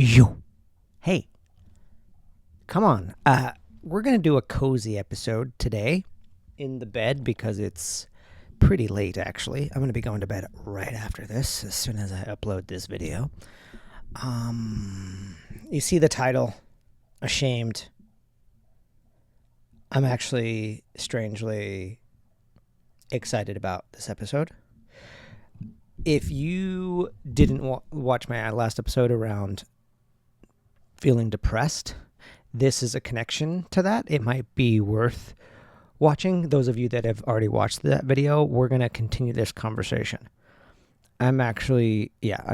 Yo. Hey, come on. We're going to do a cozy episode today in the bed because it's pretty late, actually. I'm going to be going to bed right after this, as soon as I upload this video. You see the title, Ashamed. I'm actually strangely excited about this episode. If you didn't watch my last episode around feeling depressed, this is a connection to that. It might be worth watching. Those of you that have already watched that video, we're going to continue this conversation. I'm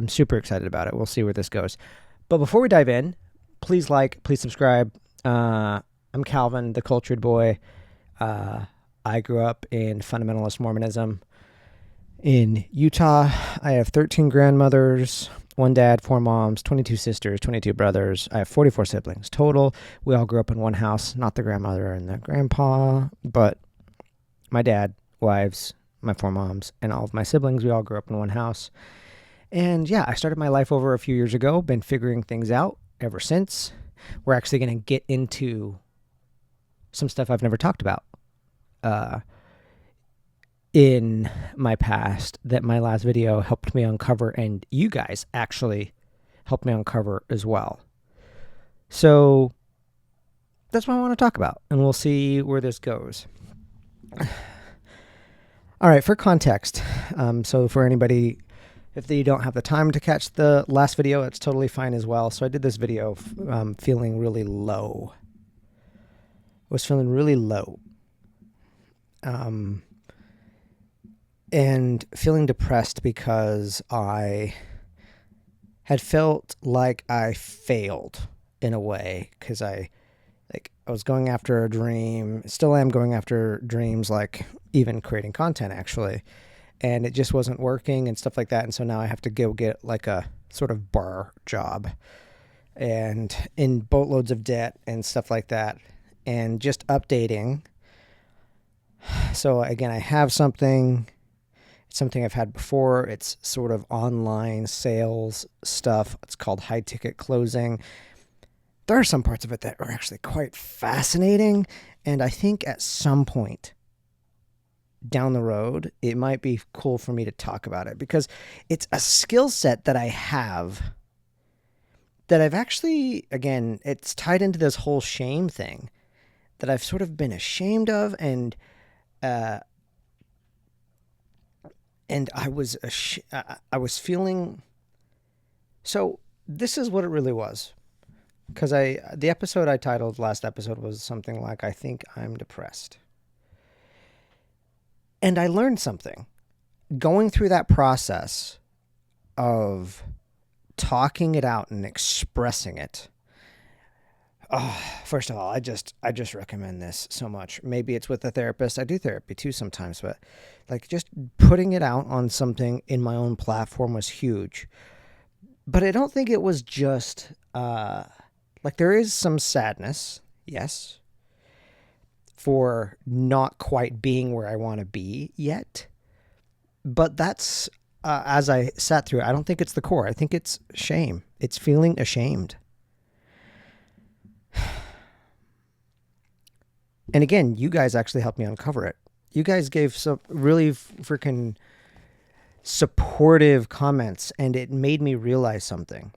super excited about it. We'll see where this goes. But before we dive in, please subscribe. I'm Calvin, the cultured boy. I grew up in Fundamentalist Mormonism in Utah. I have 13 grandmothers, 1 dad, 4 moms, 22 sisters, 22 brothers. I have 44 siblings total. We all grew up in one house, not the grandmother and the grandpa, but my dad, wives, my 4 moms, and all of my siblings. We all grew up in one house. And yeah, I started my life over a few years ago, been figuring things out ever since. We're actually going to get into some stuff I've never talked about in my past that my last video helped me uncover, and you guys actually helped me uncover as well. So that's what I want to talk about, and we'll see where this goes. All right, for context, so for anybody, if you don't have the time to catch the last video, it's totally fine as well. So I did this video feeling really low. I was feeling really low. And feeling depressed because I had felt like I failed in a way, because I was going after a dream, still am going after dreams, like even creating content actually, and it just wasn't working and stuff like that. And so now I have to go get like a sort of bar job and in boatloads of debt and stuff like that, and just updating. So again, I have something I've had before. It's sort of online sales stuff. It's called high ticket closing. There are some parts of it that are actually quite fascinating. And I think at some point down the road, it might be cool for me to talk about it, because it's a skill set that I have that I've actually, again, it's tied into this whole shame thing that I've sort of been ashamed of. And I was feeling, so this is what it really was, because the episode I titled last episode was something like, I think I'm depressed. And I learned something going through that process of talking it out and expressing it. Oh, first of all, I just recommend this so much. Maybe it's with a therapist. I do therapy too sometimes, but like just putting it out on something in my own platform was huge. But I don't think it was just like, there is some sadness, yes, for not quite being where I want to be yet. But that's as I sat through it, I don't think it's the core. I think it's shame. It's feeling ashamed. And again, you guys actually helped me uncover it. You guys gave some really freaking supportive comments, and it made me realize something.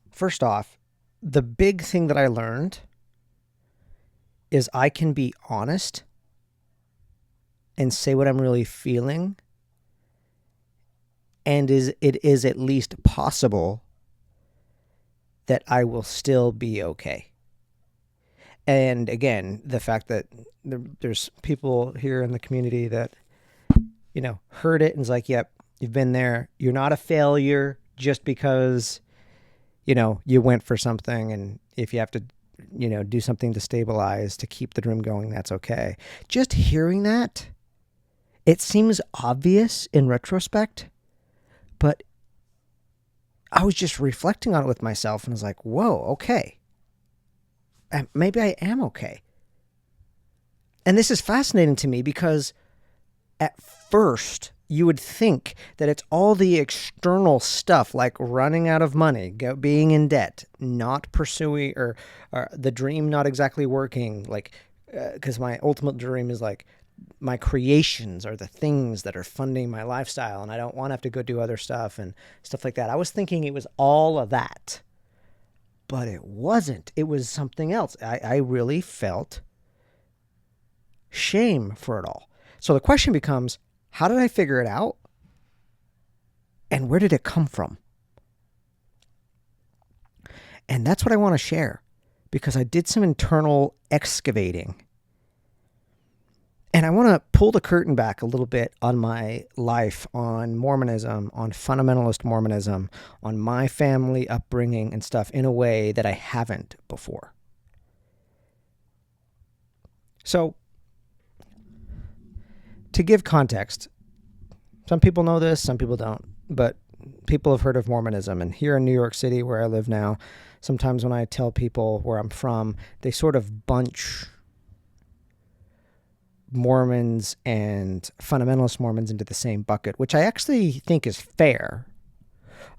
First off, the big thing that I learned is I can be honest and say what I'm really feeling, and it is at least possible that I will still be okay. And again, the fact that there's people here in the community that, heard it and is like, yep, you've been there. You're not a failure just because, you went for something. And if you have to, do something to stabilize, to keep the dream going, that's okay. Just hearing that, it seems obvious in retrospect, but I was just reflecting on it with myself and was like, whoa, okay. Maybe I am okay. And this is fascinating to me because at first you would think that it's all the external stuff, like running out of money, being in debt, not pursuing, or the dream not exactly working, like, because my ultimate dream is like my creations are the things that are funding my lifestyle, and I don't want to have to go do other stuff and stuff like that. I was thinking it was all of that, but it wasn't. It was something else. I really felt shame for it all. So the question becomes, how did I figure it out? And where did it come from? And that's what I want to share, because I did some internal excavating. And I want to pull the curtain back a little bit on my life, on Mormonism, on fundamentalist Mormonism, on my family upbringing and stuff in a way that I haven't before. So, to give context, some people know this, some people don't, but people have heard of Mormonism. And here in New York City, where I live now, sometimes when I tell people where I'm from, they sort of bunch Mormons and fundamentalist Mormons into the same bucket, which I actually think is fair.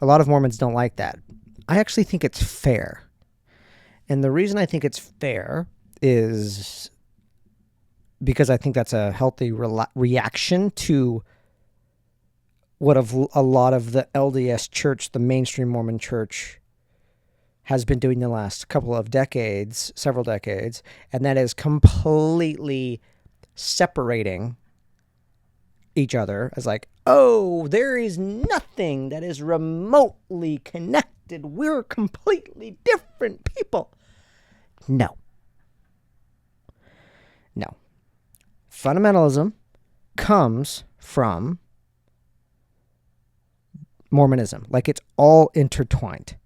A lot of Mormons don't like that. I actually think it's fair. And the reason I think it's fair is because I think that's a healthy reaction to what a lot of the LDS church, the mainstream Mormon church, has been doing the last couple of decades, several decades, and that is completely separating each other as like, oh, there is nothing that is remotely connected. We're completely different people. No. Fundamentalism comes from Mormonism. Like, it's all intertwined.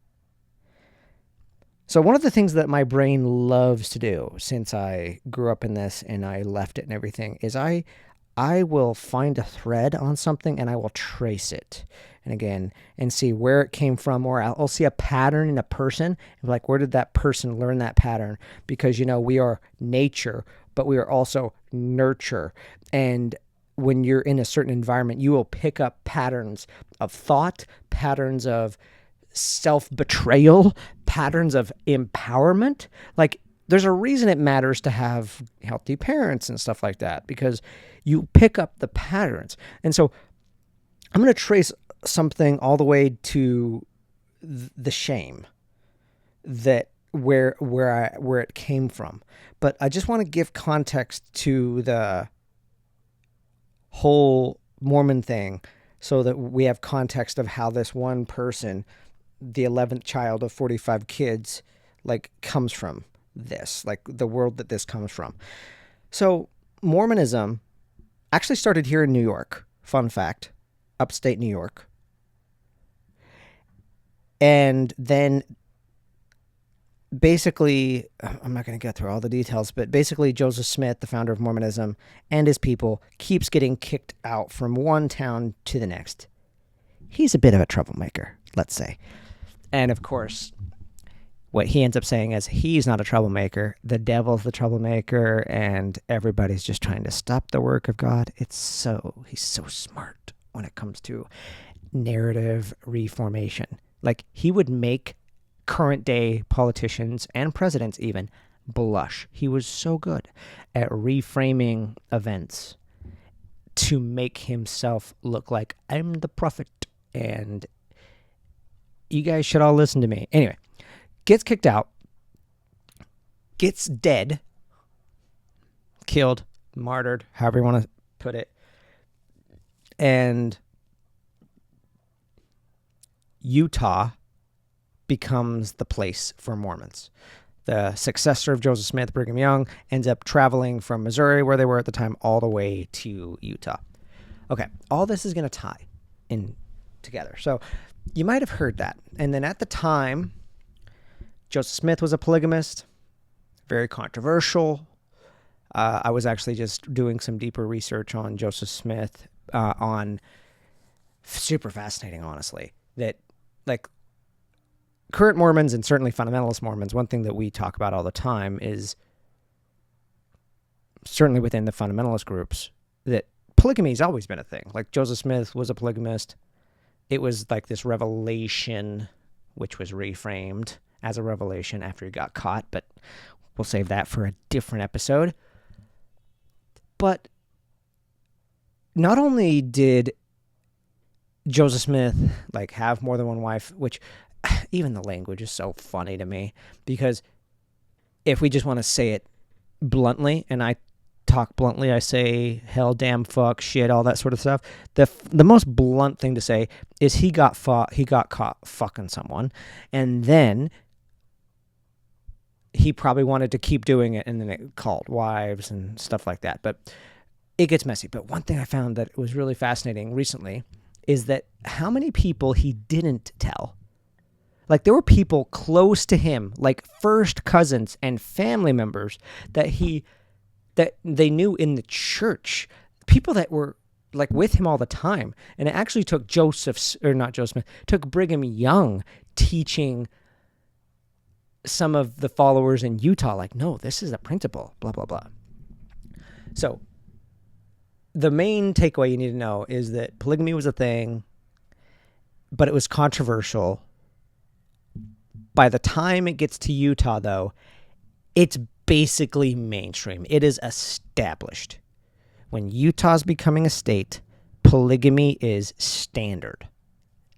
So one of the things that my brain loves to do since I grew up in this and I left it and everything is I will find a thread on something and I will trace it. And see where it came from, or I'll see a pattern in a person. And like, where did that person learn that pattern? Because, we are nature, but we are also nurture. And when you're in a certain environment, you will pick up patterns of thought, patterns of self-betrayal, patterns of empowerment. Like, there's a reason it matters to have healthy parents and stuff like that, because you pick up the patterns. And so I'm going to trace something all the way to the shame that where it came from. But I just want to give context to the whole Mormon thing so that we have context of how this one person, the 11th child of 45 kids, like, comes from this, like the world that this comes from. So Mormonism actually started here in New York. Fun fact, upstate New York. And then basically, I'm not going to get through all the details, but basically Joseph Smith, the founder of Mormonism, and his people keeps getting kicked out from one town to the next. He's a bit of a troublemaker, let's say. And of course, what he ends up saying is he's not a troublemaker. The devil's the troublemaker, and everybody's just trying to stop the work of God. He's so smart when it comes to narrative reformation. Like, he would make current day politicians and presidents even blush. He was so good at reframing events to make himself look like, I'm the prophet and you guys should all listen to me. Anyway, gets kicked out, gets dead, killed, martyred, however you want to put it. And Utah becomes the place for Mormons. The successor of Joseph Smith, Brigham Young, ends up traveling from Missouri, where they were at the time, all the way to Utah. Okay, all this is going to tie in together. So you might have heard that. And then at the time, Joseph Smith was a polygamist, very controversial. I was actually just doing some deeper research on Joseph Smith, on super fascinating, honestly, that, like, current Mormons and certainly fundamentalist Mormons, one thing that we talk about all the time is, certainly within the fundamentalist groups, that polygamy's always been a thing. Like Joseph Smith was a polygamist. It was like this revelation, which was reframed as a revelation after he got caught, but we'll save that for a different episode. But not only did Joseph Smith like have more than one wife, which even the language is so funny to me, because if we just want to say it bluntly, and I talk bluntly, I say hell, damn, fuck, shit, all that sort of stuff. The most blunt thing to say is he got caught fucking someone, and then he probably wanted to keep doing it, and then it called wives and stuff like that. But it gets messy. But one thing I found that was really fascinating recently is that how many people he didn't tell. Like there were people close to him, like first cousins and family members that they knew in the church, people that were like with him all the time. And it actually took took Brigham Young teaching some of the followers in Utah, like, no, this is a principle, blah, blah, blah. So the main takeaway you need to know is that polygamy was a thing, but it was controversial. By the time it gets to Utah, though, it's basically mainstream. It is established. When Utah's becoming a state, polygamy is standard.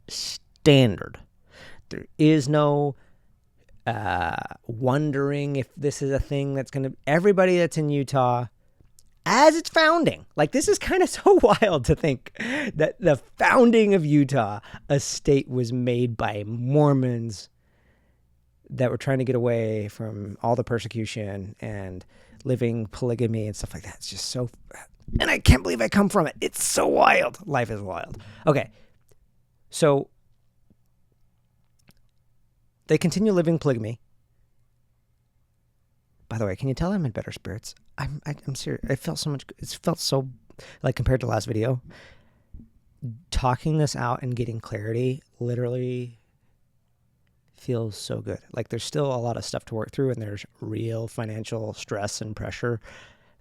Standard. There is no wondering if this is a thing that's going to... Everybody that's in Utah, as its founding, like this is kind of so wild to think that the founding of Utah, a state was made by Mormons that were trying to get away from all the persecution and living polygamy and stuff like that. It's just so... And I can't believe I come from it. It's so wild. Life is wild. Okay. So they continue living polygamy. By the way, can you tell I'm in better spirits? I'm serious. It felt so like compared to last video, talking this out and getting clarity literally feels so good. Like there's still a lot of stuff to work through, and there's real financial stress and pressure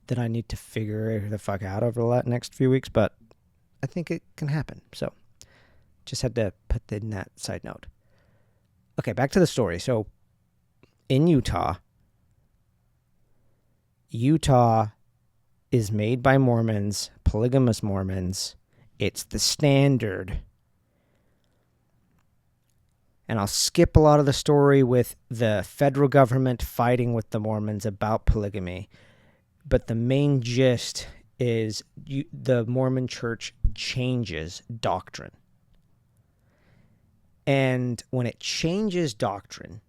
that I need to figure the fuck out over the next few weeks, but I think it can happen. So just had to put in that side note. Okay, back to the story. So in Utah is made by Mormons, polygamous Mormons. It's the standard. And I'll skip a lot of the story with the federal government fighting with the Mormons about polygamy. But the main gist is the Mormon church changes doctrine. And when it changes doctrine,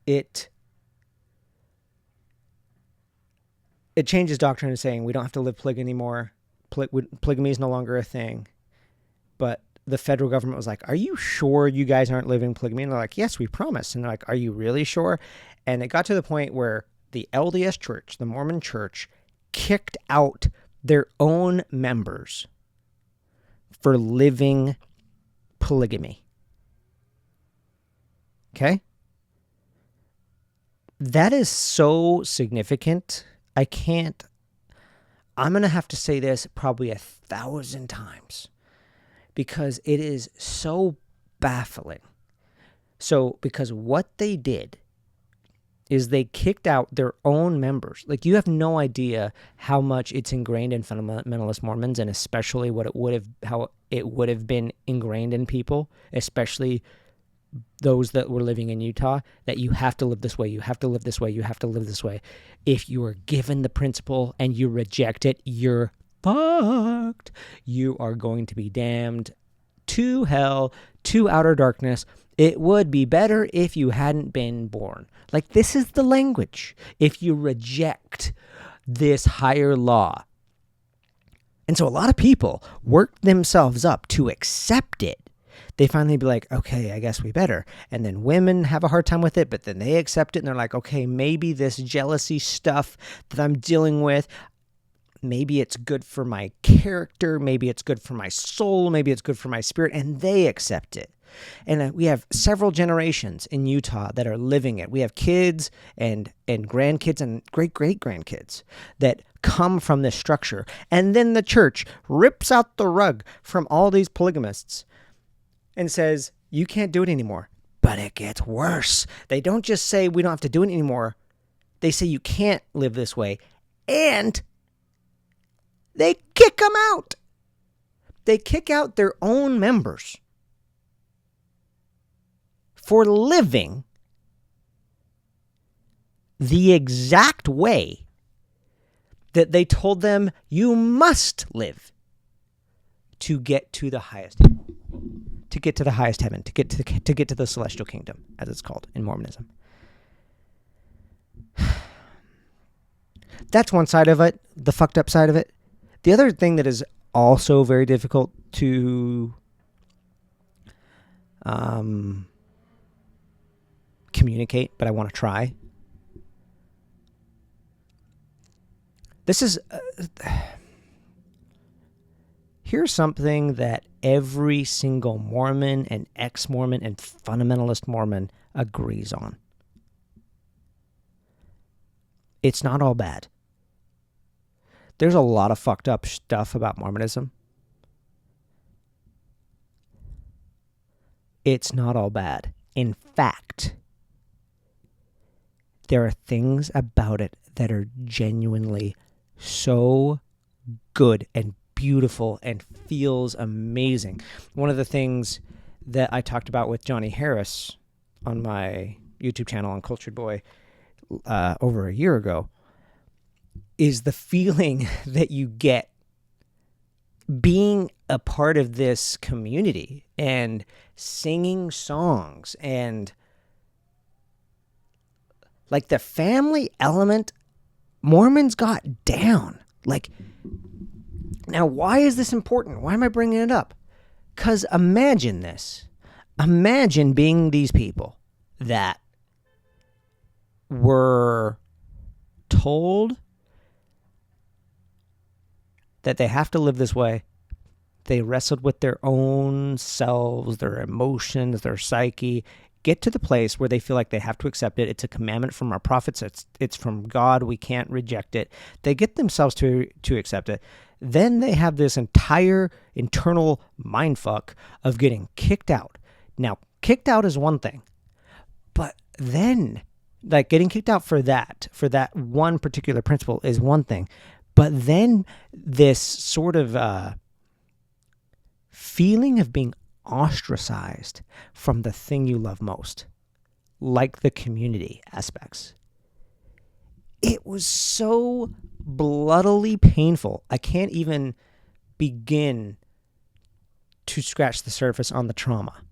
it changes doctrine and saying we don't have to live polygamy anymore. Polygamy is no longer a thing. But the federal government was like, are you sure you guys aren't living polygamy? And they're like, yes, we promise. And they're like, are you really sure? And it got to the point where the LDS church, the Mormon church, kicked out their own members for living polygamy. Okay? That is so significant. I'm going to have to say this probably 1,000 times because it is so baffling. So, because what they did is they kicked out their own members. Like, you have no idea how much it's ingrained in fundamentalist Mormons, and especially how it would have been ingrained in people, especially those that were living in Utah, that you have to live this way, you have to live this way, you have to live this way. If you are given the principle and you reject it, you're fucked. You are going to be damned to hell, to outer darkness. It would be better if you hadn't been born. Like, this is the language. If you reject this higher law. And so a lot of people work themselves up to accept it. They finally be like, okay, I guess we better. And then women have a hard time with it, but then they accept it and they're like, okay, maybe this jealousy stuff that I'm dealing with, maybe it's good for my character, maybe it's good for my soul, maybe it's good for my spirit, and they accept it. And we have several generations in Utah that are living it. We have kids and grandkids and great-great-grandkids that come from this structure. And then the church rips out the rug from all these polygamists and says, you can't do it anymore. But it gets worse. They don't just say we don't have to do it anymore. They say you can't live this way. And they kick them out. They kick out their own members for living the exact way that they told them you must live to get to the highest heaven, to get to the celestial kingdom, as it's called in Mormonism. That's one side of it, the fucked up side of it. The other thing that is also very difficult to communicate, but I want to try. This is here's something that every single Mormon and ex-Mormon and fundamentalist Mormon agrees on. It's not all bad. There's a lot of fucked up stuff about Mormonism. It's not all bad. In fact, there are things about it that are genuinely so good and beautiful and feels amazing. One of the things that I talked about with Johnny Harris on my YouTube channel on Cultured Boy over a year ago is the feeling that you get being a part of this community and singing songs and like the family element Mormons got down. Like, now why is this important? Why am I bringing it up? Because imagine this. Imagine being these people that were told that they have to live this way. They wrestled with their own selves, their emotions, their psyche, get to the place where they feel like they have to accept it. It's a commandment from our prophets. It's from God. We can't reject it. They get themselves to accept it. Then they have this entire internal mindfuck of getting kicked out. Now, kicked out is one thing, but then like getting kicked out for that one particular principle is one thing. But then this sort of feeling of being ostracized from the thing you love most, like the community aspects. It was so bloodily painful. I can't even begin to scratch the surface on the trauma.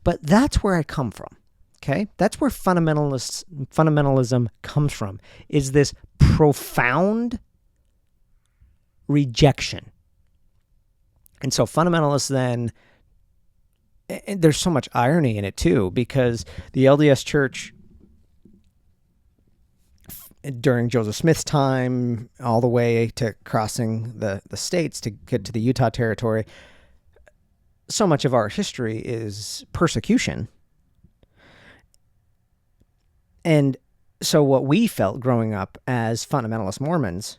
But that's where I come from. Okay? That's where fundamentalism comes from, is this profound rejection. And so fundamentalists then, and there's so much irony in it too, because the LDS Church during Joseph Smith's time, all the way to crossing the states to get to the Utah territory, so much of our history is persecution. And so what we felt growing up as fundamentalist Mormons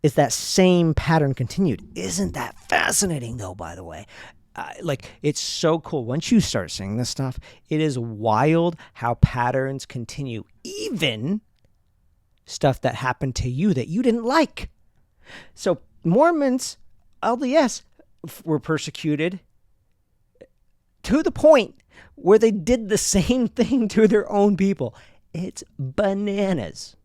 is that same pattern continued. Isn't that fascinating, though, by the way? Like, it's so cool. Once you start seeing this stuff, it is wild how patterns continue. Even stuff that happened to you that you didn't like. So Mormons, LDS, were persecuted to the point where they did the same thing to their own people. It's bananas.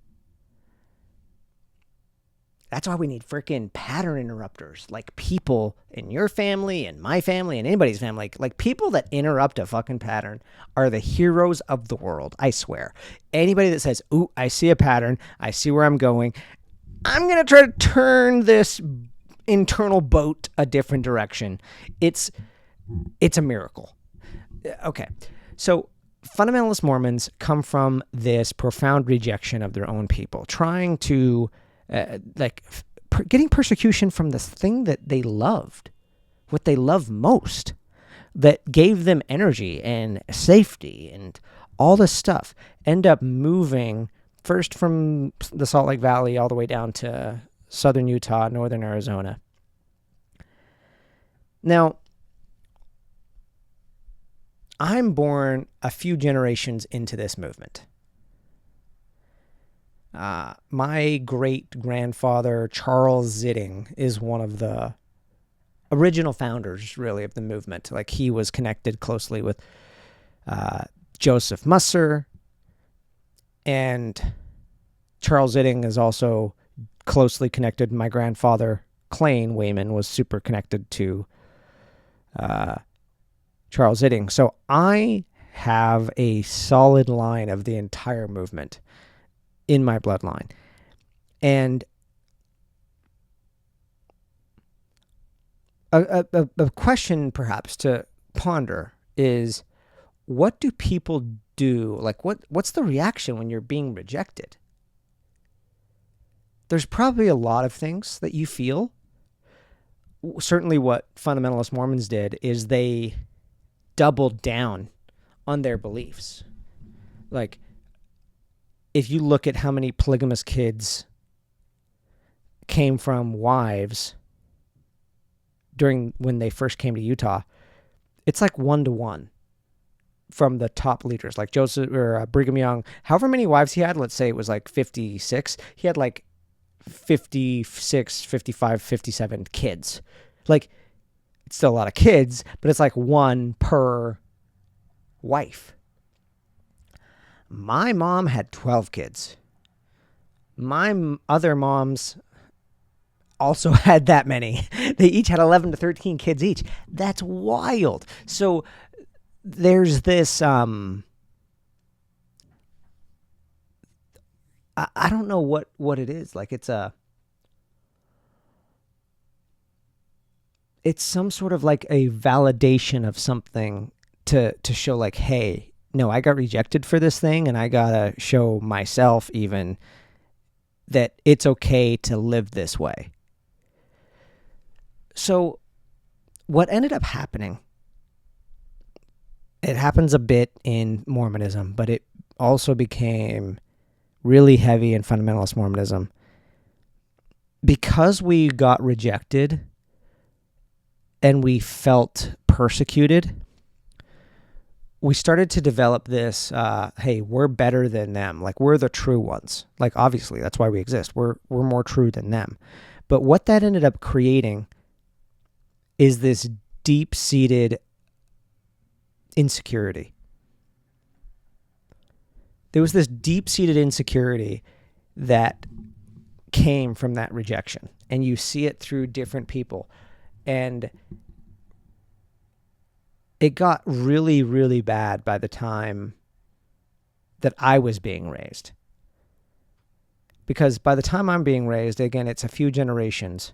That's why we need freaking pattern interrupters, like people in your family and my family and anybody's family. Like people that interrupt a fucking pattern are the heroes of the world, I swear. Anybody that says, ooh, I see a pattern, I see where I'm going, I'm going to try to turn this internal boat a different direction. It's a miracle. Okay, so fundamentalist Mormons come from this profound rejection of their own people, trying to getting persecution from this thing that they loved, what they love most. that gave them energy and safety and all this stuff end up moving first from the Salt Lake Valley all the way down to southern Utah, northern Arizona. Now, I'm born a few generations into this movement. My great-grandfather, Charles Zitting, is one of the original founders, really, of the movement. Like, he was connected closely with Joseph Musser, and Charles Zitting is also closely connected. My grandfather, Clane Wayman, was super connected to Charles Zitting. So I have a solid line of the entire movement in my bloodline. And a question perhaps to ponder is, what do people do? Like, what's the reaction when you're being rejected? There's probably a lot of things that you feel. Certainly what fundamentalist Mormons did is they doubled down on their beliefs. Like, if you look at how many polygamous kids came from wives when they first came to Utah, it's like 1-to-1 from the top leaders. Like Joseph or Brigham Young, however many wives he had, let's say it was like 56, he had like 56, 55, 57 kids. Like, it's still a lot of kids, but it's like one per wife. My mom had 12 kids. My other moms also had that many. They each had 11 to 13 kids each. That's wild. So there's this, I don't know what it is. Like, it's some sort of like a validation of something to show like, hey, no, I got rejected for this thing, and I gotta show myself even that it's okay to live this way. So what ended up happening, it happens a bit in Mormonism, but it also became really heavy in fundamentalist Mormonism. Because we got rejected and we felt persecuted, we started to develop this, hey, we're better than them. Like, we're the true ones. Like, obviously, that's why we exist. We're more true than them. But what that ended up creating is this deep-seated insecurity. There was this deep-seated insecurity that came from that rejection. And you see it through different people. And it got really, really bad by the time that I was being raised. Because by the time I'm being raised, again, it's a few generations,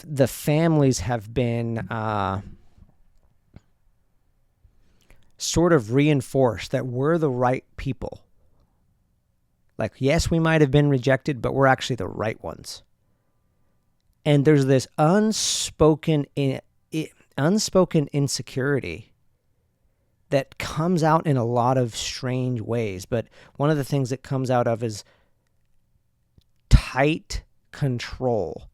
the families have been sort of reinforced that we're the right people. Like, yes, we might have been rejected, but we're actually the right ones. And there's this unspoken insecurity that comes out in a lot of strange ways. But one of the things that comes out of is tight control.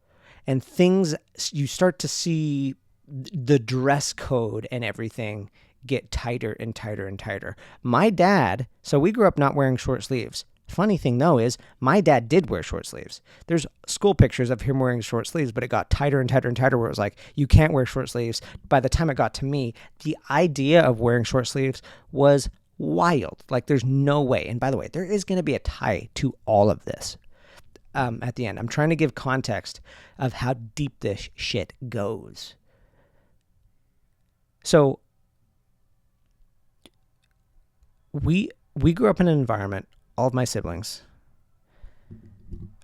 And things, you start to see the dress code and everything get tighter and tighter and tighter. My dad, so we grew up not wearing short sleeves. Funny thing, though, is my dad did wear short sleeves. There's school pictures of him wearing short sleeves, but it got tighter and tighter and tighter where it was like, you can't wear short sleeves. By the time it got to me, the idea of wearing short sleeves was wild. Like, there's no way. And by the way, there is going to be a tie to all of this at the end. I'm trying to give context of how deep this shit goes. So we grew up in an environment, all of my siblings,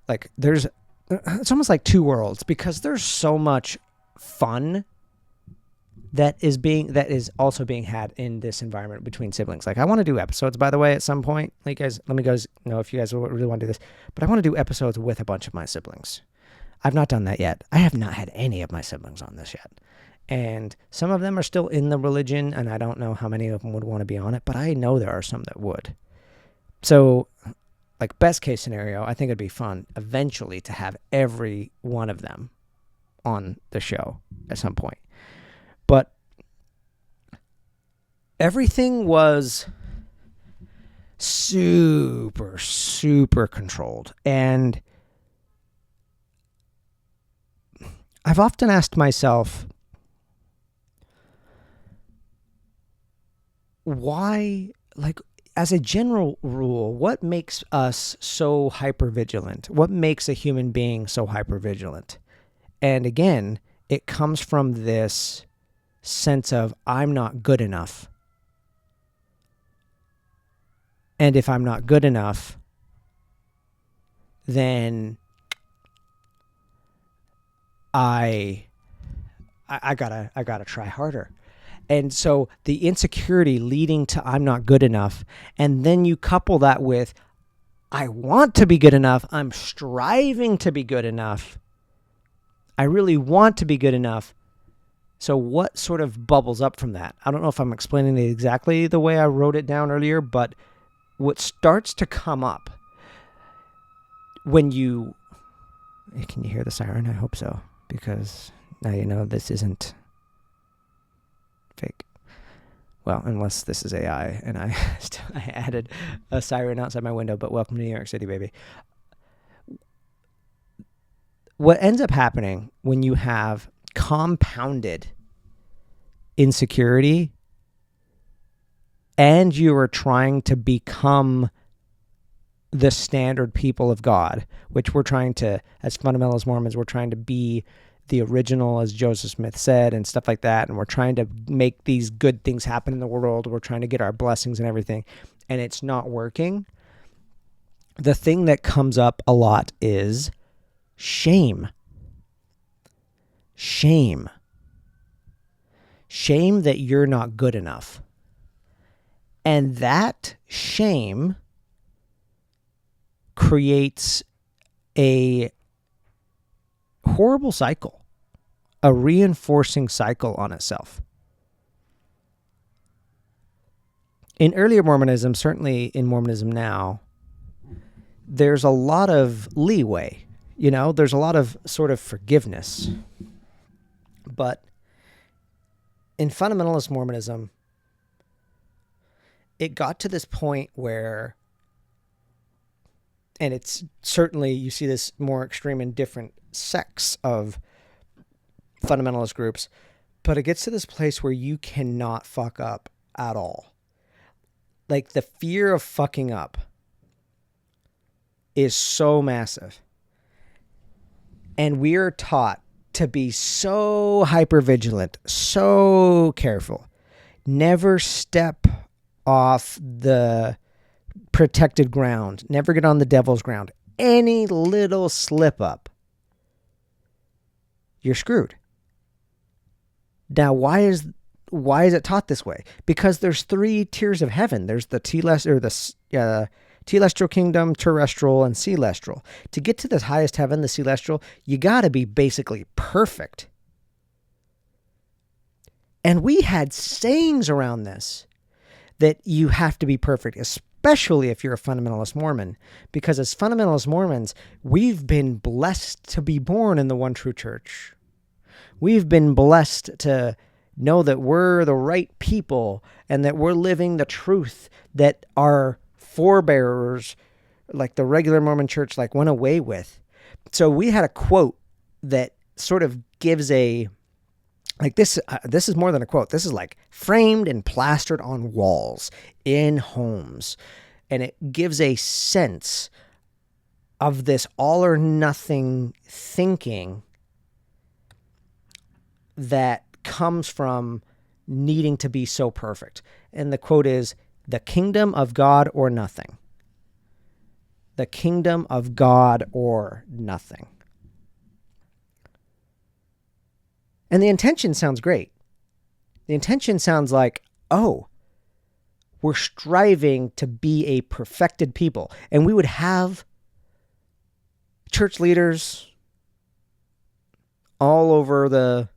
like, it's almost like two worlds, because there's so much fun that is also being had in this environment between siblings. Like, I want to do episodes, by the way, at some point. Like, guys, let me guys know if you guys really want to do this, but I want to do episodes with a bunch of my siblings. I've not done that yet. I have not had any of my siblings on this yet. And some of them are still in the religion, and I don't know how many of them would want to be on it, but I know there are some that would. So, like, best case scenario, I think it'd be fun eventually to have every one of them on the show at some point. But everything was super, super controlled. And I've often asked myself, why, like, as a general rule, what makes us so hypervigilant? What makes a human being so hypervigilant? And again, it comes from this sense of, I'm not good enough. And if I'm not good enough, then I gotta try harder. And so the insecurity leading to I'm not good enough, and then you couple that with I want to be good enough, I'm striving to be good enough, I really want to be good enough. So what sort of bubbles up from that? I don't know if I'm explaining it exactly the way I wrote it down earlier, but what starts to come up when you... Can you hear the siren? I hope so, because now you know this isn't fake. Well, unless this is AI, and I added a siren outside my window, but welcome to New York City, baby. What ends up happening when you have compounded insecurity and you are trying to become the standard people of God, which we're trying to, as fundamentalist Mormons, we're trying to be the original, as Joseph Smith said, and stuff like that. And we're trying to make these good things happen in the world. We're trying to get our blessings and everything. And it's not working. The thing that comes up a lot is shame. Shame. Shame that you're not good enough. And that shame creates a horrible cycle, a reinforcing cycle on itself. In earlier Mormonism, certainly in Mormonism now, there's a lot of leeway. You know, there's a lot of sort of forgiveness. But in fundamentalist Mormonism, it got to this point where, and it's certainly, you see this more extreme in different sects of fundamentalist groups, but it gets to this place where you cannot fuck up at all. Like, the fear of fucking up is so massive. And we are taught to be so hypervigilant, so careful. Never step off the protected ground. Never get on the devil's ground. Any little slip up, you're screwed. Now, why is it taught this way? Because there's 3 tiers of heaven. There's the telestial kingdom, terrestrial, and celestial. To get to the highest heaven, the celestial, you got to be basically perfect. And we had sayings around this, that you have to be perfect, especially if you're a fundamentalist Mormon. Because as fundamentalist Mormons, we've been blessed to be born in the one true church. We've been blessed to know that we're the right people and that we're living the truth that our forebearers, like the regular Mormon church, like went away with. So we had a quote that sort of gives a, like this is more than a quote. This is like framed and plastered on walls in homes. And it gives a sense of this all or nothing thinking that comes from needing to be so perfect. And the quote is, "The kingdom of God or nothing." The kingdom of God or nothing. And the intention sounds great. The intention sounds like, oh, we're striving to be a perfected people. And we would have church leaders all over the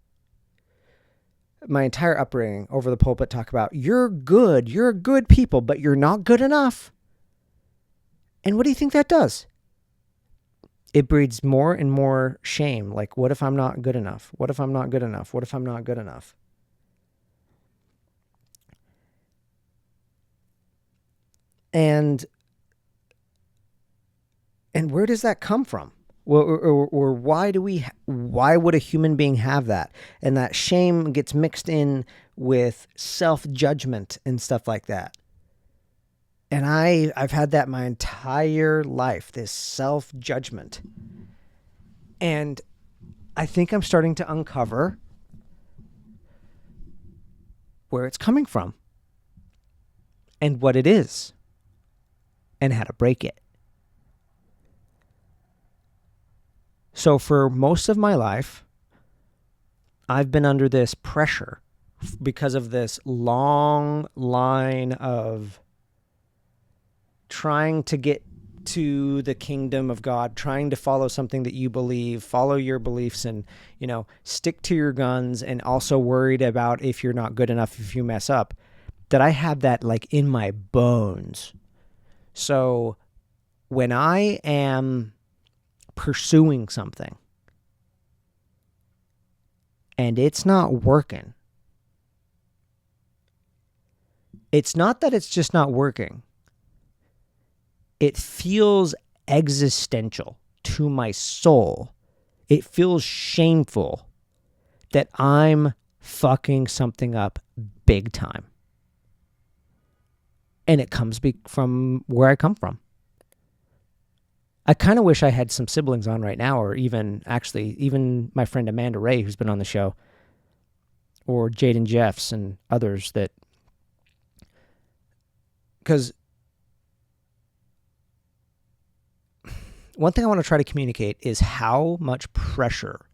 my entire upbringing over the pulpit talk about, you're a good people, but you're not good enough. And what do you think that does? It breeds more and more shame. Like, what if I'm not good enough? What if I'm not good enough? What if I'm not good enough? And where does that come from? Or why would a human being have that? And that shame gets mixed in with self-judgment and stuff like that. And I've had that my entire life, this self-judgment. And I think I'm starting to uncover where it's coming from and what it is and how to break it. So for most of my life, I've been under this pressure because of this long line of trying to get to the kingdom of God, trying to follow something that you believe, follow your beliefs, and, stick to your guns, and also worried about if you're not good enough, if you mess up, that I have that like in my bones. So when I am pursuing something and it's not working, it's not that it's just not working. It feels existential to my soul. It feels shameful that I'm fucking something up big time. And it comes from where I come from. I kind of wish I had some siblings on right now, or even my friend Amanda Ray, who's been on the show, or Jaden Jeffs and others, that, because one thing I want to try to communicate is how much pressure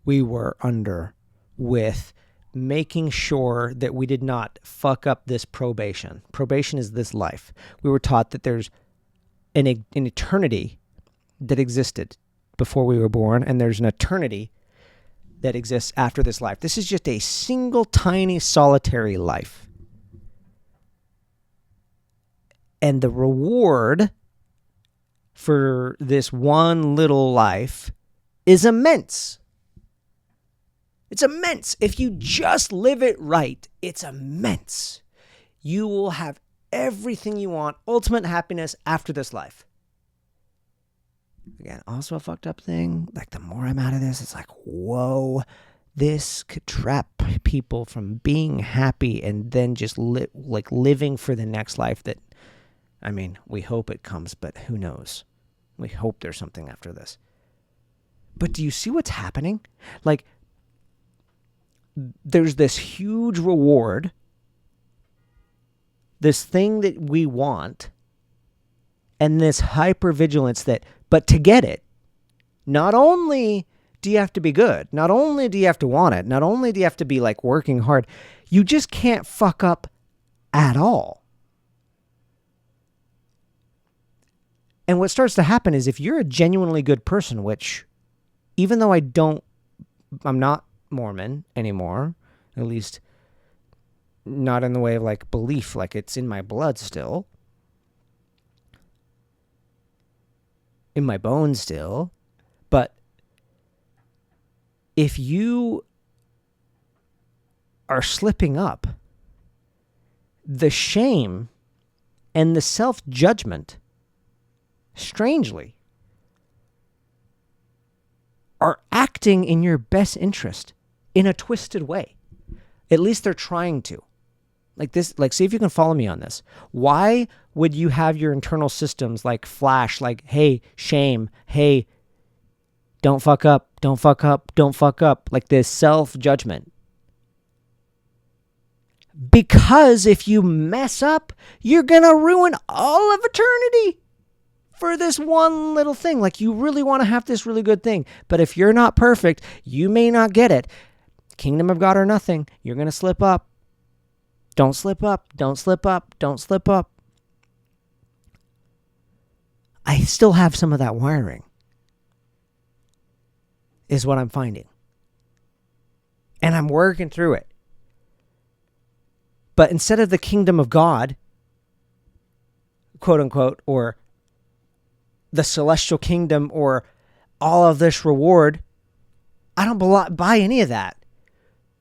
we were under with making sure that we did not fuck up this probation. Probation is this life. We were taught that there's an eternity that existed before we were born, and there's an eternity that exists after this life. This is just a single, tiny, solitary life. And the reward for this one little life is immense. It's immense. If you just live it right, it's immense. You will have everything you want, ultimate happiness after this life. Again, also a fucked up thing. Like, the more I'm out of this, it's like, whoa, this could trap people from being happy and then just living for the next life that, we hope it comes, but who knows? We hope there's something after this. But do you see what's happening? Like, there's this huge reward, this thing that we want, and this hypervigilance but to get it, not only do you have to be good, not only do you have to want it, not only do you have to be like working hard, you just can't fuck up at all. And what starts to happen is, if you're a genuinely good person, which, even though I'm not Mormon anymore, at least not in the way of like belief, like it's in my blood still, in my bones still, but if you are slipping up, the shame and the self-judgment, strangely, are acting in your best interest in a twisted way. At least they're trying to. Like this, see if you can follow me on this. Why would you have your internal systems like flash, like, hey, shame, hey, don't fuck up, don't fuck up, don't fuck up, like this self-judgment? Because if you mess up, you're going to ruin all of eternity for this one little thing. Like, you really want to have this really good thing. But if you're not perfect, you may not get it. Kingdom of God or nothing, you're going to slip up. Don't slip up, don't slip up, don't slip up. I still have some of that wiring, is what I'm finding. And I'm working through it. But instead of the kingdom of God, quote unquote, or the celestial kingdom, or all of this reward, I don't buy any of that.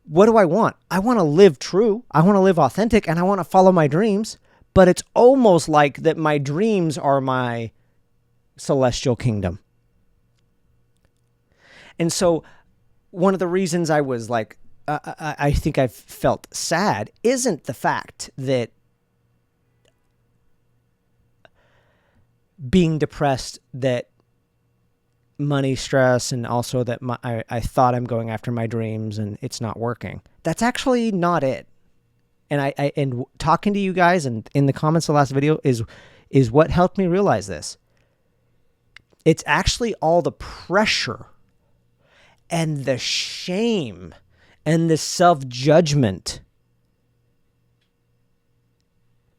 What do I want? I want to live true. I want to live authentic, and I want to follow my dreams. But it's almost like that my dreams are my celestial kingdom. And so one of the reasons I was like, I think I've felt sad isn't the fact that being depressed, that money stress, and also that I thought I'm going after my dreams and it's not working. That's actually not it. And and talking to you guys and in the comments of the last video is what helped me realize this. It's actually all the pressure and the shame and the self-judgment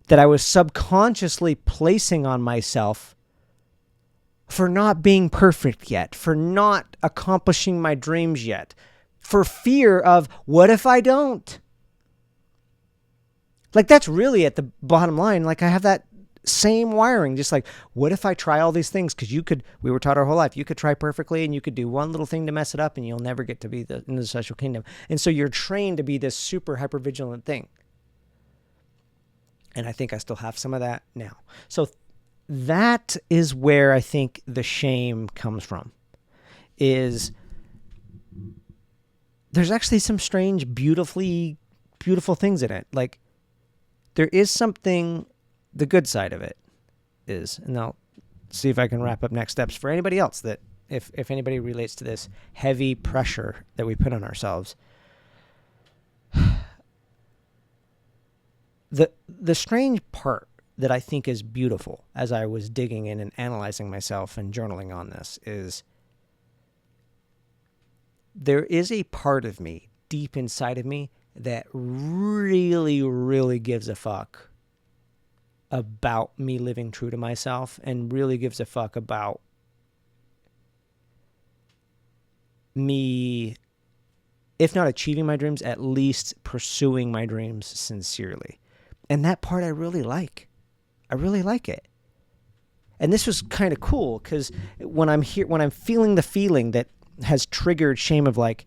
that I was subconsciously placing on myself for not being perfect yet, for not accomplishing my dreams yet, for fear of, what if I don't? Like, that's really at the bottom line. Like, I have that same wiring, just like, what if I try all these things? Because we were taught our whole life, you could try perfectly and you could do one little thing to mess it up and you'll never get to be in the celestial kingdom. And so you're trained to be this super hypervigilant thing. And I think I still have some of that now. So that is where I think the shame comes from, is there's actually some strange, beautiful things in it. Like, there is something, the good side of it is, and I'll see if I can wrap up next steps for anybody else that, if anybody relates to this heavy pressure that we put on ourselves. The strange part that I think is beautiful as I was digging in and analyzing myself and journaling on this is there is a part of me deep inside of me that really, really gives a fuck about me living true to myself, and really gives a fuck about me, if not achieving my dreams, at least pursuing my dreams sincerely. And that part I really like. I really like it. And this was kind of cool because when I'm feeling the feeling that has triggered shame, of like,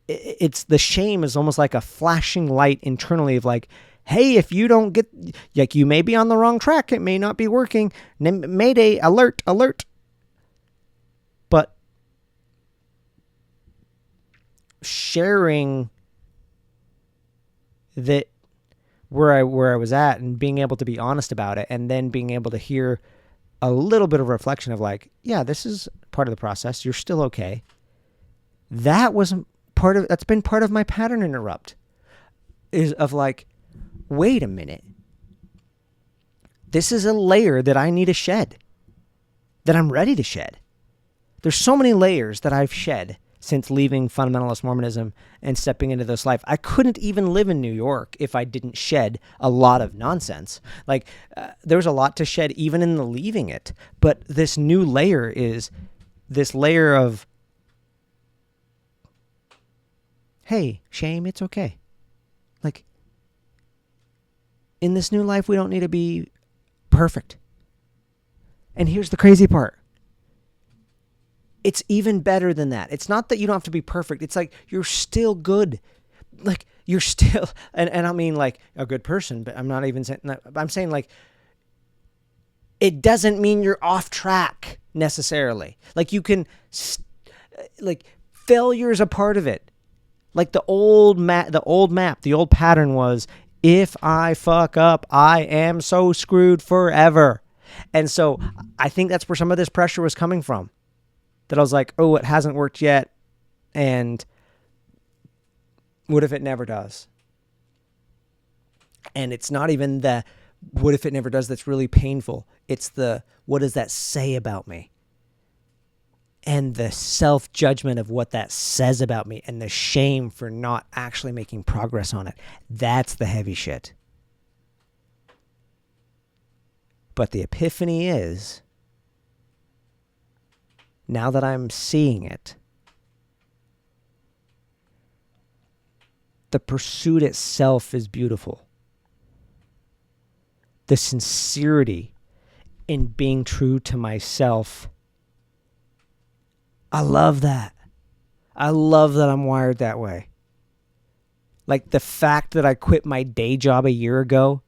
it's the shame is almost like a flashing light internally of like, hey, if you don't get, like, you may be on the wrong track. It may not be working. Mayday, alert. But sharing that where I was at and being able to be honest about it, and then being able to hear a little bit of reflection of like, yeah, this is part of the process. You're still okay. That's been part of my pattern interrupt, is of like, wait a minute. This is a layer that I need to shed, that I'm ready to shed. There's so many layers that I've shed since leaving fundamentalist Mormonism and stepping into this life. I couldn't even live in New York if I didn't shed a lot of nonsense. Like, there's a lot to shed even in the leaving it. But this new layer is this layer of, hey, shame, it's okay. Like, in this new life, we don't need to be perfect. And here's the crazy part. It's even better than that. It's not that you don't have to be perfect. It's like, you're still good. Like, you're still, and I don't mean like a good person, but I'm not even saying that. I'm saying like, it doesn't mean you're off track necessarily. Like, you can, like, failure is a part of it. Like the old pattern was, if I fuck up, I am so screwed forever. And so I think that's where some of this pressure was coming from. That I was like, oh, it hasn't worked yet. And what if it never does? And it's not even the what if it never does that's really painful. It's the, what does that say about me? And the self-judgment of what that says about me, and the shame for not actually making progress on it. That's the heavy shit. But the epiphany is, now that I'm seeing it, the pursuit itself is beautiful. the sincerity in being true to myself. I love that. I love that I'm wired that way. Like the fact that I quit my day job a year ago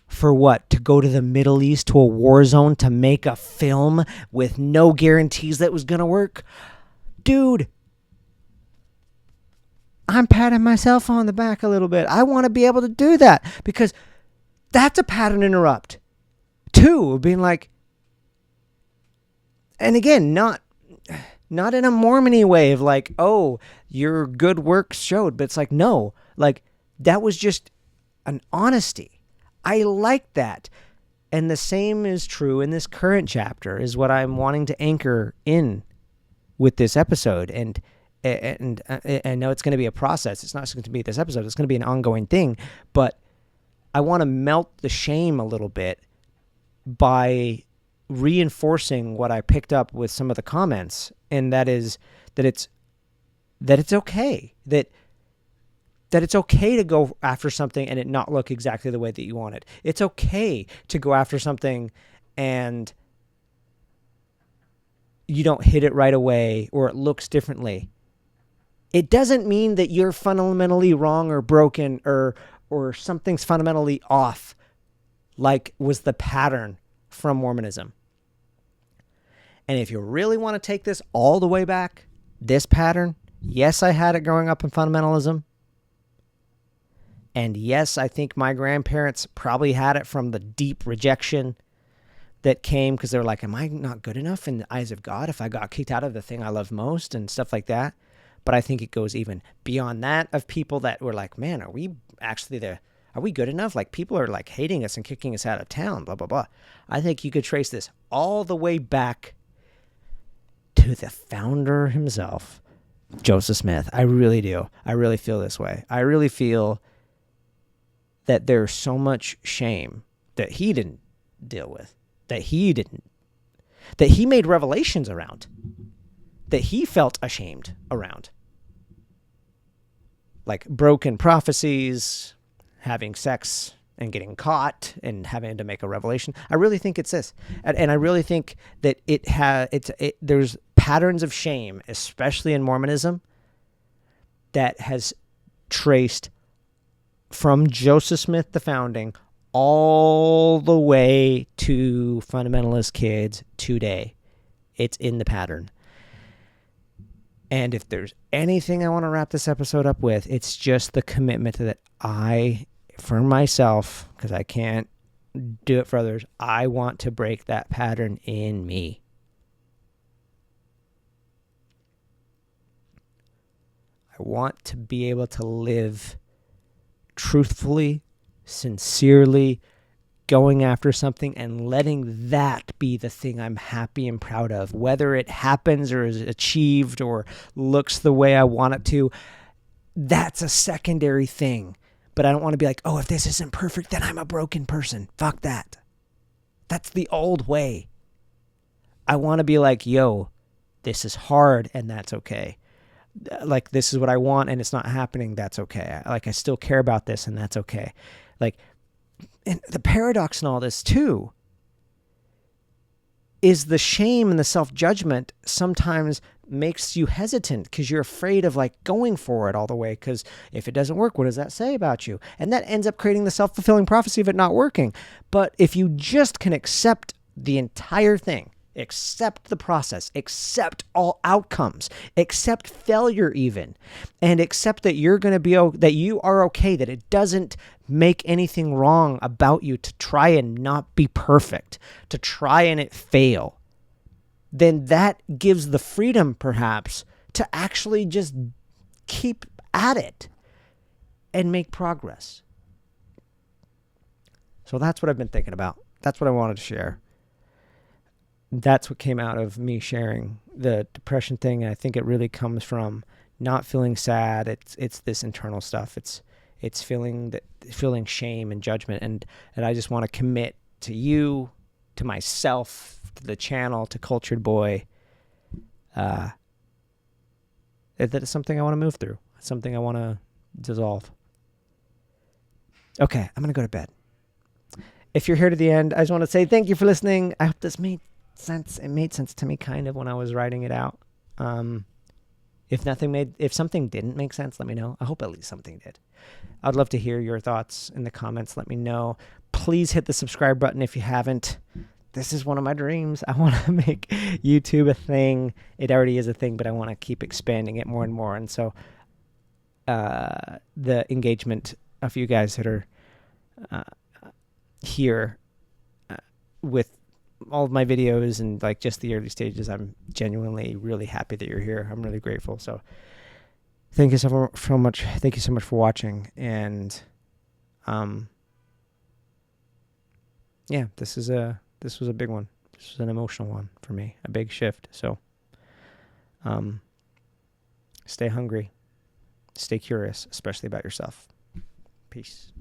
for what? To go to the Middle East, to a war zone, to make a film with no guarantees that it was going to work. Dude, I'm patting myself on the back a little bit. I want to be able to do that because that's a pattern interrupt. Two, being like, and again, not in a Mormon-y way of like, oh, your good works showed, but it's like, no, like that was just an honesty. I like that. And the same is true in this current chapter is what I'm wanting to anchor in with this episode. And I know it's going to be a process. It's not just going to be this episode. It's going to be an ongoing thing, but I want to melt the shame a little bit by reinforcing what I picked up with some of the comments, and that is that it's okay that it's okay to go after something and it not look exactly the way that you want it. It's okay to go after something and you don't hit it right away or it looks differently. It doesn't mean that you're fundamentally wrong or broken or something's fundamentally off, like was the pattern from Mormonism. And if you really want to take this all the way back, this pattern, yes, I had it growing up in fundamentalism. And yes, I think my grandparents probably had it from the deep rejection that came because they were like, am I not good enough in the eyes of God if I got kicked out of the thing I love most and stuff like that? But I think it goes even beyond that of people that were like, man, are we good enough? Like people are like hating us and kicking us out of town, blah, blah, blah. I think you could trace this all the way back to the founder himself, Joseph Smith. I really do. I really feel this way. I really feel that there's so much shame that he didn't deal with, that he made revelations around, that he felt ashamed around. Like broken prophecies, having sex and getting caught and having to make a revelation. I really think it's this. And I really think that there's patterns of shame, especially in Mormonism, that has traced from Joseph Smith, the founding, all the way to fundamentalist kids today. It's in the pattern. And if there's anything I want to wrap this episode up with, it's just the commitment that I, for myself, because I can't do it for others, I want to break that pattern in me. I want to be able to live truthfully, sincerely, going after something and letting that be the thing I'm happy and proud of. Whether it happens or is achieved or looks the way I want it to, that's a secondary thing. But I don't want to be like, oh, if this isn't perfect, then I'm a broken person. Fuck that. That's the old way. I want to be like, yo, this is hard and that's okay. Like, this is what I want and it's not happening. That's okay. Like, I still care about this and that's okay. Like, and the paradox in all this too is the shame and the self-judgment sometimes makes you hesitant because you're afraid of like going for it all the way. Because if it doesn't work, what does that say about you? And that ends up creating the self-fulfilling prophecy of it not working. But if you just can accept the entire thing, accept the process, accept all outcomes, accept failure even, and accept that you're going to be, that you are okay, that it doesn't make anything wrong about you to try and not be perfect, to try and it fail, then that gives the freedom perhaps to actually just keep at it and make progress. So that's what I've been thinking about. That's what I wanted to share. That's what came out of me sharing the depression thing. And I think it really comes from not feeling sad. It's this internal stuff. It's feeling shame and judgment. And I just want to commit to you, to myself, to the channel, to Cultured Boy, that it's something I want to move through. It's something I want to dissolve. Okay, I'm going to go to bed. if you're here to the end, I just want to say thank you for listening. I hope this made sense. It made sense to me kind of when I was writing it out. If something didn't make sense, let me know. I hope at least something did. I'd love to hear your thoughts in the comments. Let me know. Please hit the subscribe button if you haven't. This is one of my dreams. I want to make YouTube a thing. It already is a thing, but I want to keep expanding it more and more. And so the engagement of you guys that are here with all of my videos and like just the early stages, I'm genuinely really happy that you're here. I'm really grateful. So thank you so much. Thank you so much for watching. And yeah, this was a big one. This was an emotional one for me, a big shift. So stay hungry, stay curious, especially about yourself. Peace.